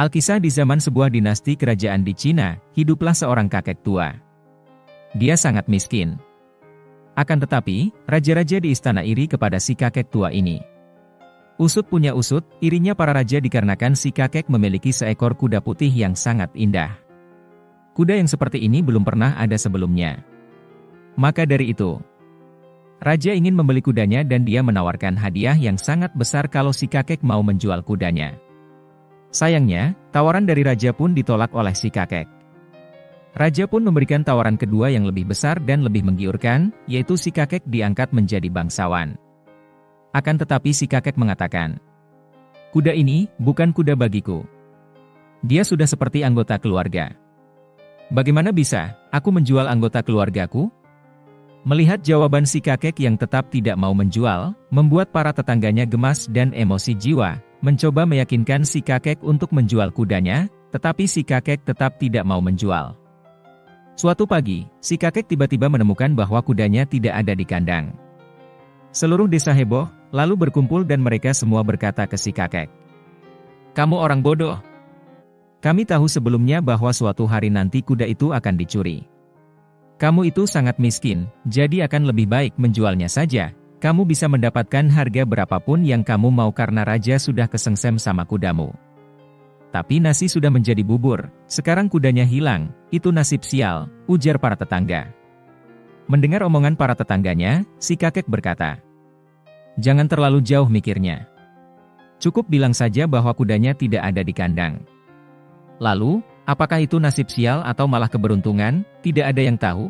Alkisah di zaman sebuah dinasti kerajaan di Cina, hiduplah seorang kakek tua. Dia sangat miskin. Akan tetapi, raja-raja di istana iri kepada si kakek tua ini. Usut punya usut, irinya para raja dikarenakan si kakek memiliki seekor kuda putih yang sangat indah. Kuda yang seperti ini belum pernah ada sebelumnya. Maka dari itu, raja ingin membeli kudanya dan dia menawarkan hadiah yang sangat besar kalau si kakek mau menjual kudanya. Sayangnya, tawaran dari raja pun ditolak oleh si kakek. Raja pun memberikan tawaran kedua yang lebih besar dan lebih menggiurkan, yaitu si kakek diangkat menjadi bangsawan. Akan tetapi si kakek mengatakan, "Kuda ini bukan kuda bagiku. Dia sudah seperti anggota keluarga. Bagaimana bisa aku menjual anggota keluargaku?" Melihat jawaban si kakek yang tetap tidak mau menjual, membuat para tetangganya gemas dan emosi jiwa, mencoba meyakinkan si kakek untuk menjual kudanya, tetapi si kakek tetap tidak mau menjual. Suatu pagi, si kakek tiba-tiba menemukan bahwa kudanya tidak ada di kandang. Seluruh desa heboh, lalu berkumpul dan mereka semua berkata ke si kakek, "Kamu orang bodoh. Kami tahu sebelumnya bahwa suatu hari nanti kuda itu akan dicuri. Kamu itu sangat miskin, jadi akan lebih baik menjualnya saja. Kamu bisa mendapatkan harga berapapun yang kamu mau karena raja sudah kesengsem sama kudamu. Tapi nasi sudah menjadi bubur, sekarang kudanya hilang, itu nasib sial," ujar para tetangga. Mendengar omongan para tetangganya, si kakek berkata, "Jangan terlalu jauh mikirnya. Cukup bilang saja bahwa kudanya tidak ada di kandang. Lalu, apakah itu nasib sial atau malah keberuntungan, tidak ada yang tahu."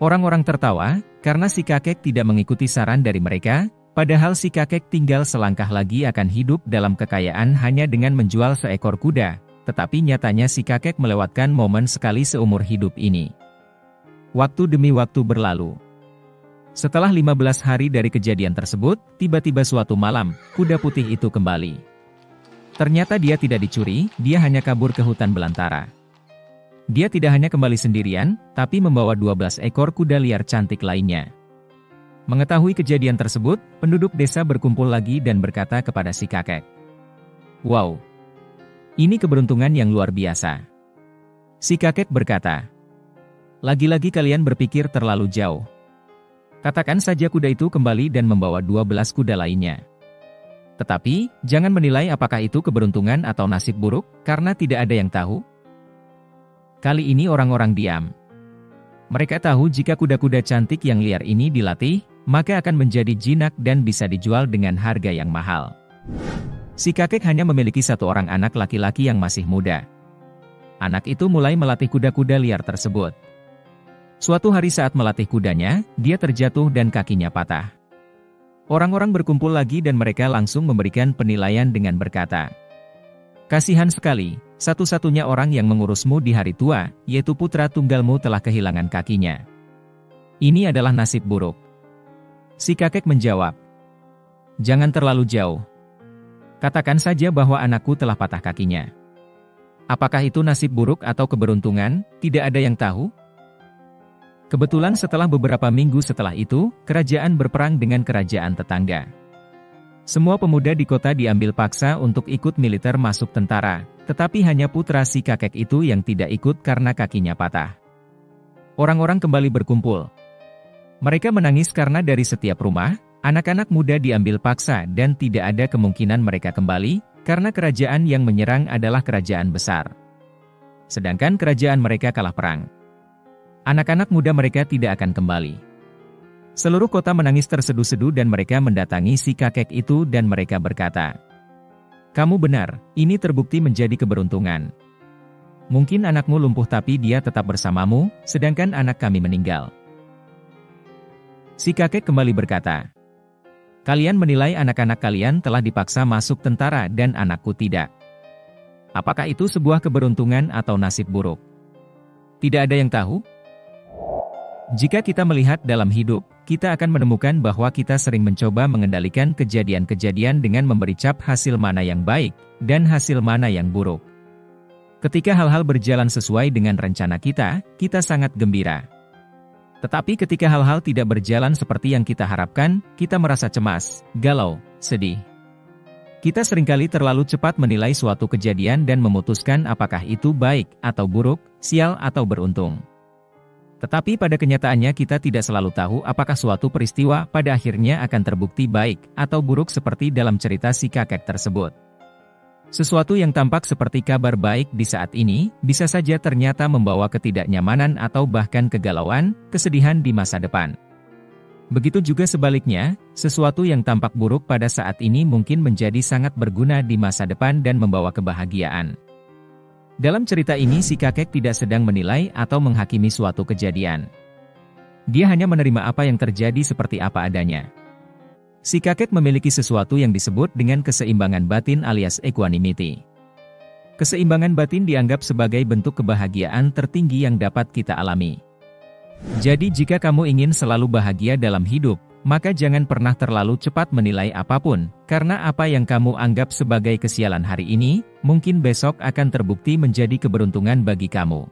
Orang-orang tertawa, karena si kakek tidak mengikuti saran dari mereka, padahal si kakek tinggal selangkah lagi akan hidup dalam kekayaan hanya dengan menjual seekor kuda, tetapi nyatanya si kakek melewatkan momen sekali seumur hidup ini. Waktu demi waktu berlalu. Setelah 15 hari dari kejadian tersebut, tiba-tiba suatu malam, kuda putih itu kembali. Ternyata dia tidak dicuri, dia hanya kabur ke hutan belantara. Dia tidak hanya kembali sendirian, tapi membawa 12 ekor kuda liar cantik lainnya. Mengetahui kejadian tersebut, penduduk desa berkumpul lagi dan berkata kepada si kakek, "Wow, ini keberuntungan yang luar biasa." Si kakek berkata, "Lagi-lagi kalian berpikir terlalu jauh. Katakan saja kuda itu kembali dan membawa 12 kuda lainnya. Tetapi, jangan menilai apakah itu keberuntungan atau nasib buruk, karena tidak ada yang tahu." Kali ini orang-orang diam. Mereka tahu jika kuda-kuda cantik yang liar ini dilatih, maka akan menjadi jinak dan bisa dijual dengan harga yang mahal. Si kakek hanya memiliki satu orang anak laki-laki yang masih muda. Anak itu mulai melatih kuda-kuda liar tersebut. Suatu hari saat melatih kudanya, dia terjatuh dan kakinya patah. Orang-orang berkumpul lagi dan mereka langsung memberikan penilaian dengan berkata, "Kasihan sekali, satu-satunya orang yang mengurusmu di hari tua, yaitu putra tunggalmu telah kehilangan kakinya. Ini adalah nasib buruk." Si kakek menjawab, "Jangan terlalu jauh. Katakan saja bahwa anakku telah patah kakinya. Apakah itu nasib buruk atau keberuntungan, tidak ada yang tahu." Kebetulan setelah beberapa minggu setelah itu, kerajaan berperang dengan kerajaan tetangga. Semua pemuda di kota diambil paksa untuk ikut militer masuk tentara, tetapi hanya putra si kakek itu yang tidak ikut karena kakinya patah. Orang-orang kembali berkumpul. Mereka menangis karena dari setiap rumah, anak-anak muda diambil paksa dan tidak ada kemungkinan mereka kembali, karena kerajaan yang menyerang adalah kerajaan besar. Sedangkan kerajaan mereka kalah perang. Anak-anak muda mereka tidak akan kembali. Seluruh kota menangis terseduh-seduh dan mereka mendatangi si kakek itu dan mereka berkata, "Kamu benar, ini terbukti menjadi keberuntungan. Mungkin anakmu lumpuh tapi dia tetap bersamamu, sedangkan anak kami meninggal." Si kakek kembali berkata, "Kalian menilai anak-anak kalian telah dipaksa masuk tentara dan anakku tidak. Apakah itu sebuah keberuntungan atau nasib buruk? Tidak ada yang tahu." Jika kita melihat dalam hidup, kita akan menemukan bahwa kita sering mencoba mengendalikan kejadian-kejadian dengan memberi cap hasil mana yang baik, dan hasil mana yang buruk. Ketika hal-hal berjalan sesuai dengan rencana kita, kita sangat gembira. Tetapi ketika hal-hal tidak berjalan seperti yang kita harapkan, kita merasa cemas, galau, sedih. Kita seringkali terlalu cepat menilai suatu kejadian dan memutuskan apakah itu baik atau buruk, sial atau beruntung. Tetapi pada kenyataannya kita tidak selalu tahu apakah suatu peristiwa pada akhirnya akan terbukti baik atau buruk seperti dalam cerita si kakek tersebut. Sesuatu yang tampak seperti kabar baik di saat ini, bisa saja ternyata membawa ketidaknyamanan atau bahkan kegalauan, kesedihan di masa depan. Begitu juga sebaliknya, sesuatu yang tampak buruk pada saat ini mungkin menjadi sangat berguna di masa depan dan membawa kebahagiaan. Dalam cerita ini si kakek tidak sedang menilai atau menghakimi suatu kejadian. Dia hanya menerima apa yang terjadi seperti apa adanya. Si kakek memiliki sesuatu yang disebut dengan keseimbangan batin alias equanimity. Keseimbangan batin dianggap sebagai bentuk kebahagiaan tertinggi yang dapat kita alami. Jadi jika kamu ingin selalu bahagia dalam hidup, maka jangan pernah terlalu cepat menilai apapun, karena apa yang kamu anggap sebagai kesialan hari ini, mungkin besok akan terbukti menjadi keberuntungan bagi kamu.